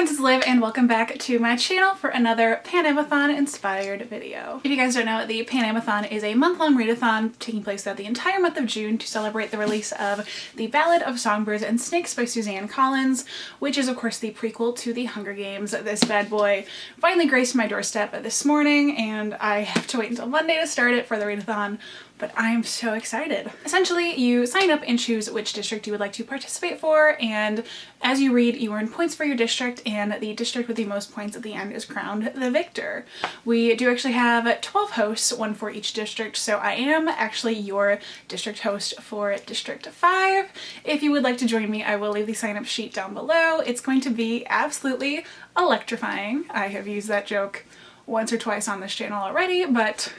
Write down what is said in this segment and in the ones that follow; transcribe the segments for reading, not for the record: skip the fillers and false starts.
friends, it's Liv and welcome back to my channel for another Panemathon inspired video. If you guys don't know, the Panemathon is a month-long readathon taking place throughout the entire month of June to celebrate the release of The Ballad of Songbirds and Snakes by Suzanne Collins, which is of course the prequel to the Hunger Games. This bad boy finally graced my doorstep this morning and I have to wait until Monday to start it for the readathon, but I'm so excited. Essentially, you sign up and choose which district you would like to participate for, and as you read, you earn points for your district, and the district with the most points at the end is crowned the victor. We do actually have 12 hosts, one for each district, so I am actually your district host for District 5. If you would like to join me, I will leave the sign-up sheet down below. It's going to be absolutely electrifying. I have used that joke once or twice on this channel already, but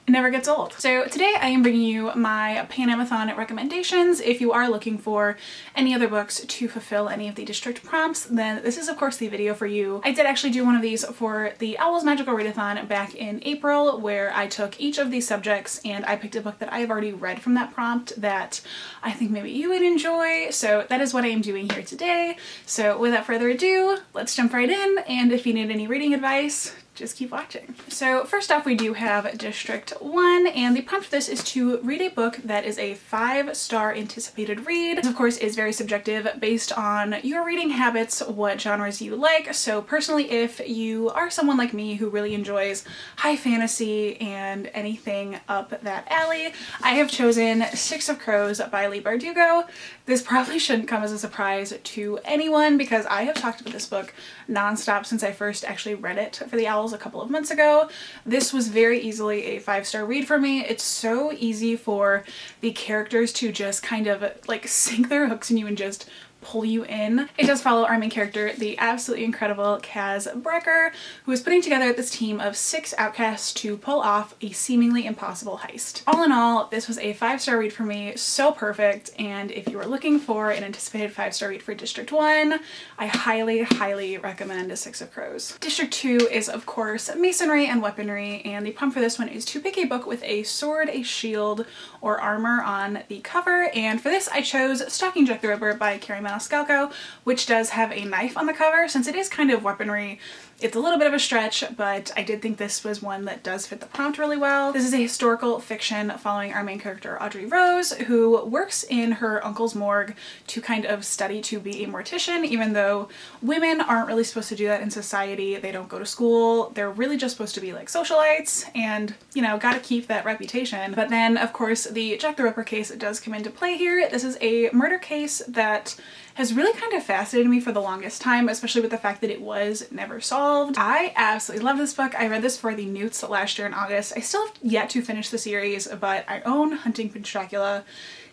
it never gets old. So today I am bringing you my Panemathon recommendations. If you are looking for any other books to fulfill any of the district prompts, then this is of course the video for you. I did actually do one of these for the Owl's Magical Readathon back in April, where I took each of these subjects and I picked a book that I've already read from that prompt that I think maybe you would enjoy. So that is what I am doing here today. So without further ado, let's jump right in, and if you need any reading advice, just keep watching. So first off, we do have District 1, and the prompt for this is to read a book that is a 5-star anticipated read. This of course is very subjective based on your reading habits, what genres you like. So personally, if you are someone like me who really enjoys high fantasy and anything up that alley, I have chosen Six of Crows by Leigh Bardugo. This probably shouldn't come as a surprise to anyone because I have talked about this book nonstop since I first actually read it for the Owls a couple of months ago. This was very easily a 5-star read for me. It's so easy for the characters to just kind of like sink their hooks in you and just pull you in. It does follow our main character, the absolutely incredible Kaz Brecker, who is putting together this team of 6 outcasts to pull off a seemingly impossible heist. All in all, this was a 5-star read for me, so perfect, and if you are looking for an anticipated 5-star read for District 1, I highly recommend Six of Crows. District 2 is of course masonry and weaponry, and the prompt for this one is to pick a book with a sword, a shield, or armor on the cover, and for this I chose Stalking Jack the Ripper by Carrie Maniscalco, which does have a knife on the cover. Since it is kind of weaponry, it's a little bit of a stretch, but I did think this was one that does fit the prompt really well. This is a historical fiction following our main character, Audrey Rose, who works in her uncle's morgue to kind of study to be a mortician, even though women aren't really supposed to do that in society. They don't go to school. They're really just supposed to be like socialites and, you know, gotta keep that reputation. But then, of course, the Jack the Ripper case does come into play here. This is a murder case that has really kind of fascinated me for the longest time, especially with the fact that it was never solved. I absolutely love this book. I read this for the Newts last year in August. I still have yet to finish the series, but I own Hunting Prince Dracula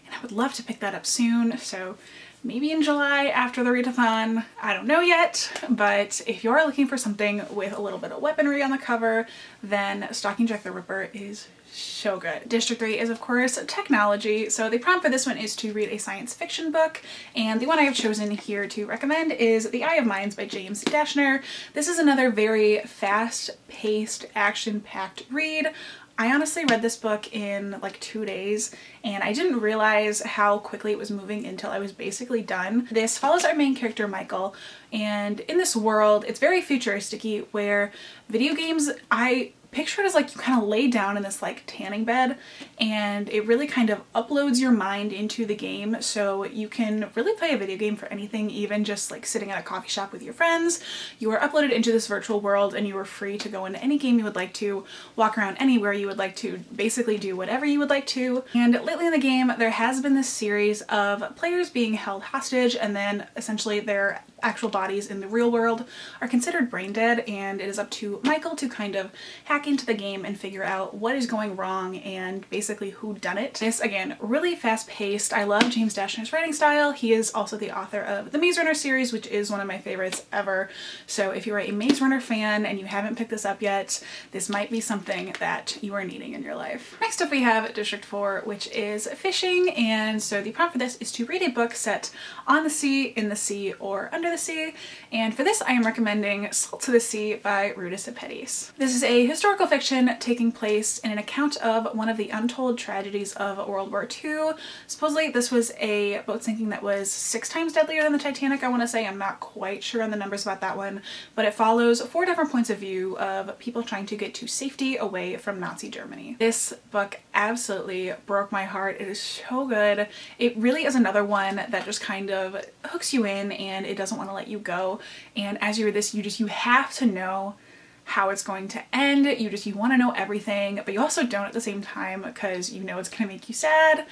and I would love to pick that up soon. So maybe in July after the readathon, I don't know yet, but if you're looking for something with a little bit of weaponry on the cover, then Stalking Jack the Ripper is so good. District 3 is of course technology, so the prompt for this one is to read a science fiction book, and the one I have chosen here to recommend is The Eye of Mines by James Dashner. This is another very fast-paced, action-packed read. I honestly read this book in like 2 days and I didn't realize how quickly it was moving until I was basically done. This follows our main character Michael, and in this world it's very futuristic-y where video games, I picture it as like you kind of lay down in this like tanning bed and it really kind of uploads your mind into the game, so you can really play a video game for anything, even just like sitting at a coffee shop with your friends. You are uploaded into this virtual world and you are free to go into any game you would like to, walk around anywhere you would like to, basically do whatever you would like to. And lately in the game there has been this series of players being held hostage, and then essentially their actual bodies in the real world are considered brain dead, and it is up to Michael to kind of hack into the game and figure out what is going wrong and basically who done it. This, again, really fast-paced. I love James Dashner's writing style. He is also the author of the Maze Runner series, which is one of my favorites ever. So if you're a Maze Runner fan and you haven't picked this up yet, this might be something that you are needing in your life. Next up we have District 4, which is fishing, and so the prompt for this is to read a book set on the sea, in the sea, or under Under the Sea, and for this I am recommending Salt to the Sea by Rudisill Pedis. This is a historical fiction taking place in an account of one of the untold tragedies of World War II. Supposedly this was a boat sinking that was 6 times deadlier than the Titanic, I want to say. I'm not quite sure on the numbers about that one, but it follows 4 different points of view of people trying to get to safety away from Nazi Germany. This book absolutely broke my heart. It is so good. It really is another one that just kind of hooks you in and it doesn't want to let you go. And as you read this, you have to know how it's going to end. You want to know everything, but you also don't at the same time because you know it's going to make you sad.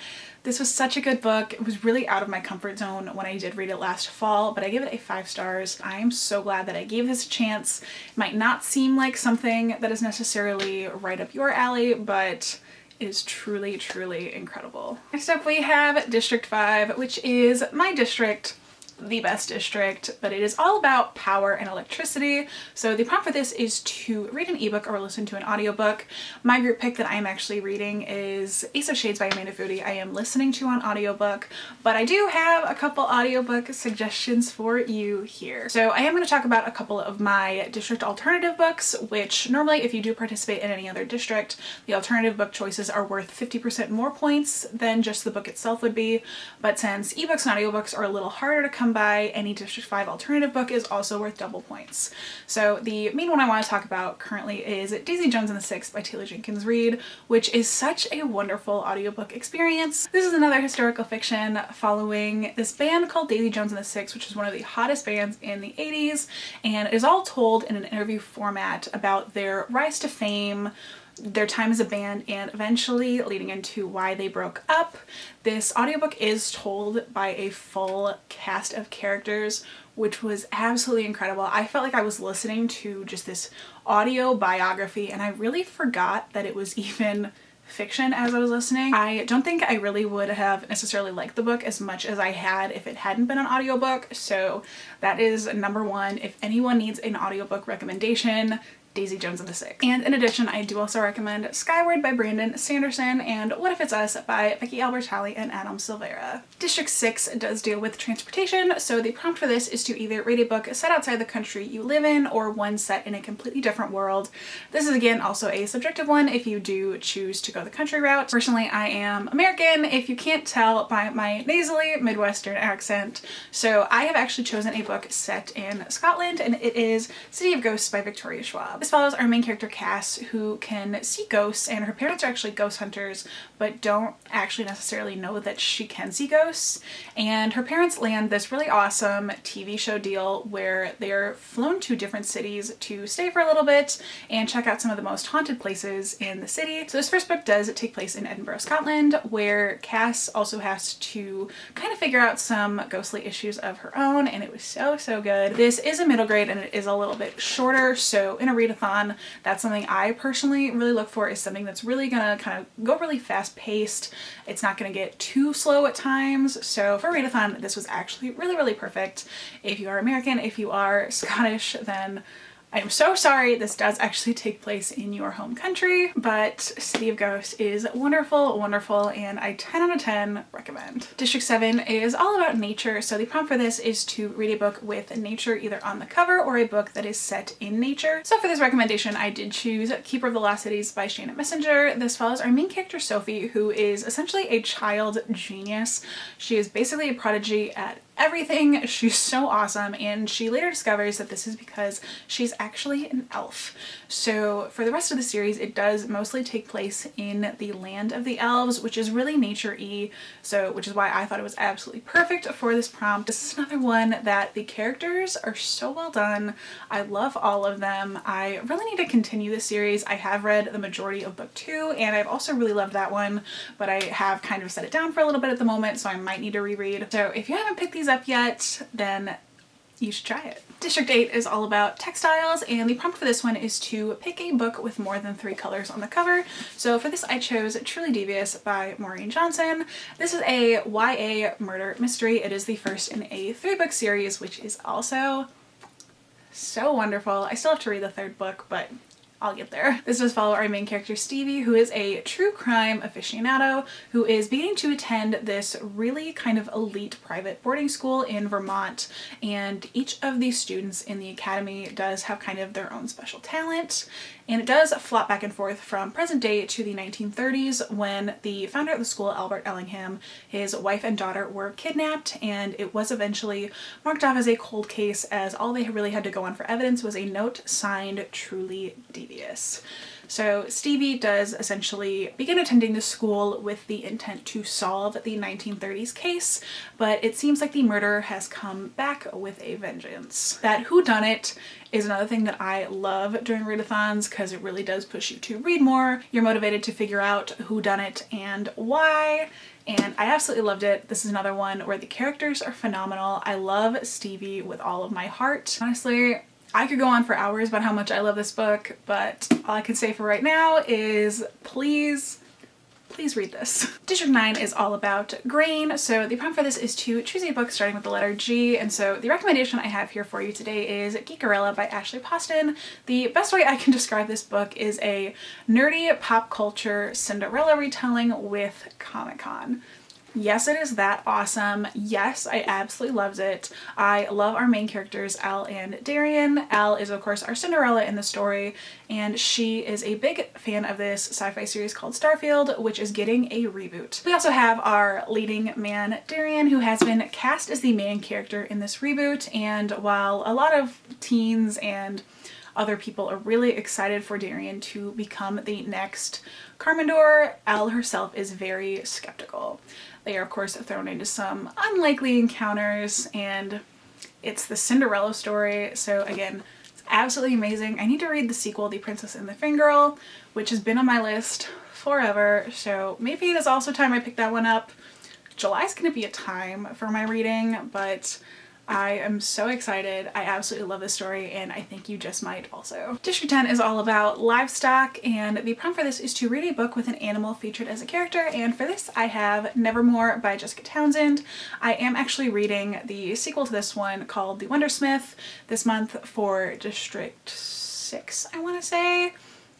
This was such a good book. It was really out of my comfort zone when I did read it last fall, but I gave it a 5 stars. I am so glad that I gave this a chance. It might not seem like something that is necessarily right up your alley, but it is truly, truly incredible. Next up we have District 5, which is my district. The best district, but it is all about power and electricity. So the prompt for this is to read an ebook or listen to an audiobook. My group pick that I am actually reading is Ace of Shades by Amanda Foody. I am listening to on audiobook, but I do have a couple audiobook suggestions for you here. So I am going to talk about a couple of my district alternative books, which normally if you do participate in any other district, the alternative book choices are worth 50% more points than just the book itself would be. But since ebooks and audiobooks are a little harder to come by, any District 5 alternative book is also worth double points. So the main one I want to talk about currently is Daisy Jones and the Six by Taylor Jenkins Reid, which is such a wonderful audiobook experience. This is another historical fiction following this band called Daisy Jones and the Six, which is one of the hottest bands in the 80s, and it is all told in an interview format about their rise to fame, their time as a band, and eventually leading into why they broke up. This audiobook is told by a full cast of characters, which was absolutely incredible. I felt like I was listening to just this audio biography, and I really forgot that it was even fiction as I was listening. I don't think I really would have necessarily liked the book as much as I had if it hadn't been an audiobook, so that is number 1. If anyone needs an audiobook recommendation, Daisy Jones and the Six. And in addition, I do also recommend Skyward by Brandon Sanderson and What If It's Us by Becky Albertalli and Adam Silvera. District 6 does deal with transportation, so the prompt for this is to either read a book set outside the country you live in or one set in a completely different world. This is again also a subjective one if you do choose to go the country route. Personally, I am American, if you can't tell by my nasally Midwestern accent, so I have actually chosen a book set in Scotland, and it is City of Ghosts by Victoria Schwab. This follows our main character Cass, who can see ghosts, and her parents are actually ghost hunters but don't actually necessarily know that she can see ghosts. And her parents land this really awesome TV show deal where they're flown to different cities to stay for a little bit and check out some of the most haunted places in the city. So this first book does take place in Edinburgh, Scotland, where Cass also has to kind of figure out some ghostly issues of her own, and it was so, so good. This is a middle grade and it is a little bit shorter, so in a readathon, that's something I personally really look for, is something that's really gonna kind of go really fast paced. It's not gonna get too slow at times, so for a readathon this was actually really, really perfect. If you are American, if you are Scottish, then I am so sorry, this does actually take place in your home country, but City of Ghosts is wonderful, wonderful, and I 10 out of 10 recommend. District 7 is all about nature, so the prompt for this is to read a book with nature either on the cover or a book that is set in nature. So for this recommendation, I did choose Keeper of the Lost Cities by Shannon Messenger. This follows our main character Sophie, who is essentially a child genius. She is basically a prodigy at everything. She's so awesome, and she later discovers that this is because she's actually an elf. So for the rest of the series, it does mostly take place in the land of the elves, which is really nature-y, so which is why I thought it was absolutely perfect for this prompt. This is another one that the characters are so well done. I love all of them. I really need to continue this series. I have read the majority of book 2, and I've also really loved that one, but I have kind of set it down for a little bit at the moment, so I might need to reread. So if you haven't picked these up yet, then you should try it. District 8 is all about textiles, and the prompt for this one is to pick a book with more than 3 colors on the cover. So for this I chose Truly Devious by Maureen Johnson. This is a YA murder mystery. It is the first in a 3-book series, which is also so wonderful. I still have to read the 3rd book, but I'll get there. This does follow our main character Stevie, who is a true crime aficionado who is beginning to attend this really kind of elite private boarding school in Vermont, and each of these students in the academy does have kind of their own special talent, and it does flop back and forth from present day to the 1930s when the founder of the school, Albert Ellingham, his wife and daughter were kidnapped, and it was eventually marked off as a cold case as all they really had to go on for evidence was a note signed "Truly Devious." So Stevie does essentially begin attending the school with the intent to solve the 1930s case, but it seems like the murderer has come back with a vengeance. That whodunit is another thing that I love during readathons because it really does push you to read more. You're motivated to figure out who done it and why, and I absolutely loved it. This is another one where the characters are phenomenal. I love Stevie with all of my heart. Honestly, I could go on for hours about how much I love this book, but all I can say for right now is please read this. District 9 is all about grain, so the prompt for this is to choose a book starting with the letter G, and so the recommendation I have here for you today is Geekerella by Ashley Poston. The best way I can describe this book is a nerdy pop culture Cinderella retelling with Comic-Con. Yes, it is that awesome. Yes, I absolutely loved it. I love our main characters, Elle and Darian. Elle is, of course, our Cinderella in the story, and she is a big fan of this sci-fi series called Starfield, which is getting a reboot. We also have our leading man, Darian, who has been cast as the main character in this reboot, and while a lot of teens and other people are really excited for Darian to become the next Carmendor, Elle herself is very skeptical. They are, of course, thrown into some unlikely encounters, and it's the Cinderella story, so again, it's absolutely amazing. I need to read the sequel, The Princess and the Fangirl, which has been on my list forever, so maybe it is also time I pick that one up. July's gonna be a time for my reading, but I am so excited. I absolutely love this story, and I think you just might also. District 10 is all about livestock, and the prompt for this is to read a book with an animal featured as a character, and for this I have Nevermore by Jessica Townsend. I am actually reading the sequel to this one called The Wondersmith this month for District 6, I want to say.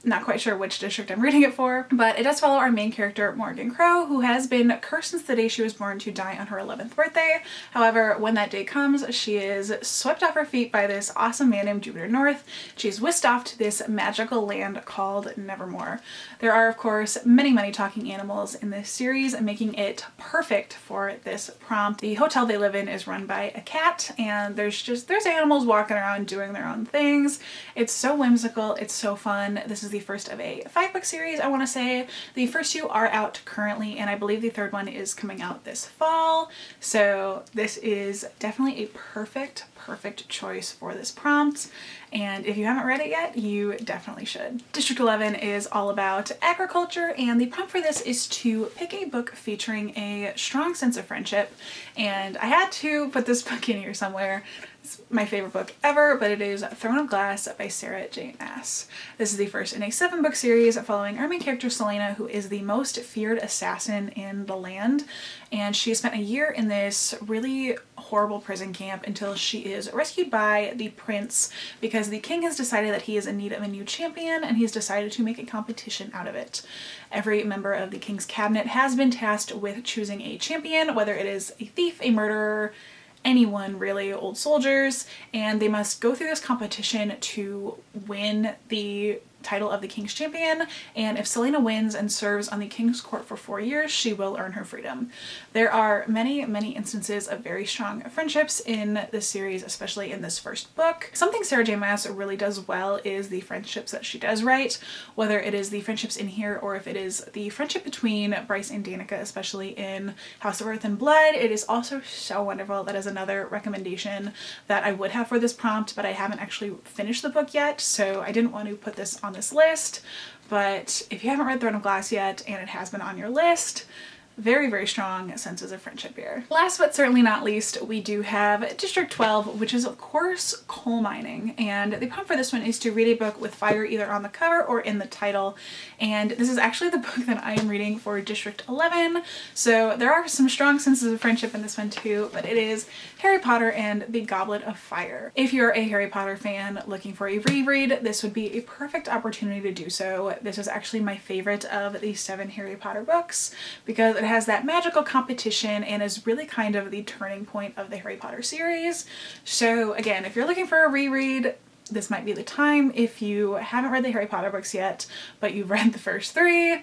Not quite sure which district I'm reading it for, but it does follow our main character, Morgan Crow, who has been cursed since the day she was born to die on her 11th birthday. However, when that day comes, she is swept off her feet by this awesome man named Jupiter North. She's whisked off to this magical land called Nevermore. There are, of course, many talking animals in this series, making it perfect for this prompt. The hotel they live in is run by a cat, and there's animals walking around doing their own things. It's so whimsical, it's so fun. This is the first of a 5-book series, I want to say. The first 2 are out currently, and I believe the 3rd one is coming out this fall. So this is definitely a perfect choice for this prompt, and if you haven't read it yet, you definitely should. District 11 is all about agriculture, and the prompt for this is to pick a book featuring a strong sense of friendship, and I had to put this book in here somewhere. It's my favorite book ever, but it is Throne of Glass by Sarah J. Maas. This is the first in a 7-book series following our main character Selena, who is the most feared assassin in the land, and she has spent a year in this really horrible prison camp until she is rescued by the prince because the king has decided that he is in need of a new champion, and he's decided to make a competition out of it. Every member of the king's cabinet has been tasked with choosing a champion, whether it is a thief, a murderer, anyone really, old soldiers, and they must go through this competition to win the title of the King's Champion, and if Selena wins and serves on the King's Court for 4 years, she will earn her freedom. There are many instances of very strong friendships in this series, especially in this first book. Something Sarah J. Maas really does well is the friendships that she does write, whether it is the friendships in here or if it is the friendship between Bryce and Danica, especially in House of Earth and Blood. It is also so wonderful. That is another recommendation that I would have for this prompt, but I haven't actually finished the book yet, so I didn't want to put this on this list. But if you haven't read Throne of Glass yet and it has been on your list, very, very strong senses of friendship here. Last but certainly not least, we do have District 12, which is of course coal mining. And the prompt for this one is to read a book with fire either on the cover or in the title. And this is actually the book that I am reading for District 11. So there are some strong senses of friendship in this one too, but it is Harry Potter and the Goblet of Fire. If you're a Harry Potter fan looking for a reread, this would be a perfect opportunity to do so. This is actually my favorite of the 7 Harry Potter books because it has that magical competition and is really kind of the turning point of the Harry Potter series. So again, if you're looking for a reread, this might be the time. If you haven't read the Harry Potter books yet, but you've read the first 3,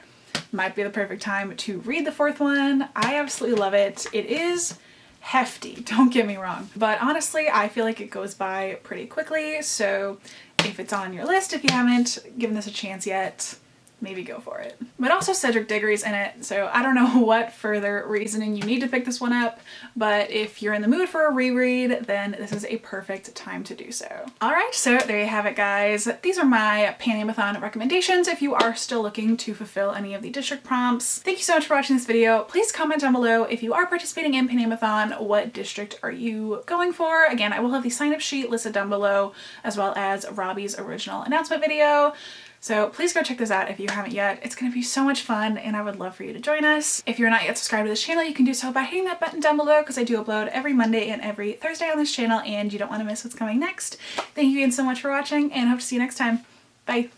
might be the perfect time to read the 4th one. I absolutely love it. It is hefty, don't get me wrong, but honestly I feel like it goes by pretty quickly, so if it's on your list, if you haven't given this a chance yet, maybe go for it. But also Cedric Diggory's in it, so I don't know what further reasoning you need to pick this one up, but if you're in the mood for a reread, then this is a perfect time to do so. Alright, so there you have it guys. These are my Panemathon recommendations if you are still looking to fulfill any of the district prompts. Thank you so much for watching this video. Please comment down below if you are participating in Panemathon, what district are you going for? Again, I will have the sign-up sheet listed down below, as well as Robbie's original announcement video. So please go check this out if you haven't yet. It's going to be so much fun and I would love for you to join us. If you're not yet subscribed to this channel, you can do so by hitting that button down below because I do upload every Monday and every Thursday on this channel and you don't want to miss what's coming next. Thank you again so much for watching and hope to see you next time. Bye!